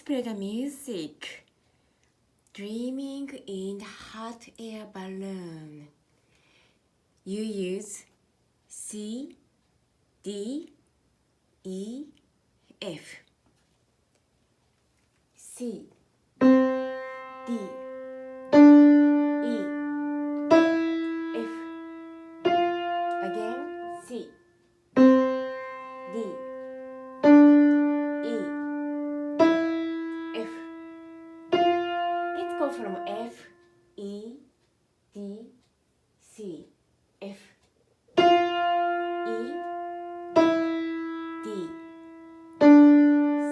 play the music. Dreaming in hot air balloon. You use C, D, E, F. C, D, E, F. Again, C, D, E, F. Let's go from F, E, D, C, F, E, D,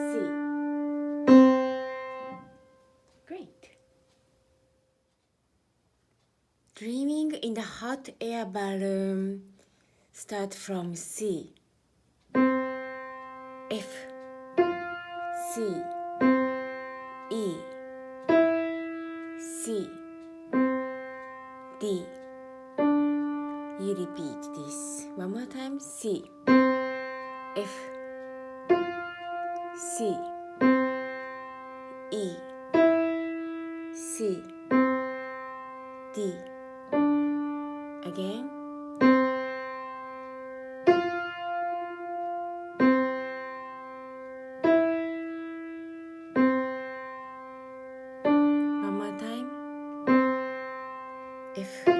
C. Great. Dreaming in the hot air balloon. Start from C, F, C, E, C, D. You repeat this one more time. C, F, C, E, C, D. Again. One more time. F,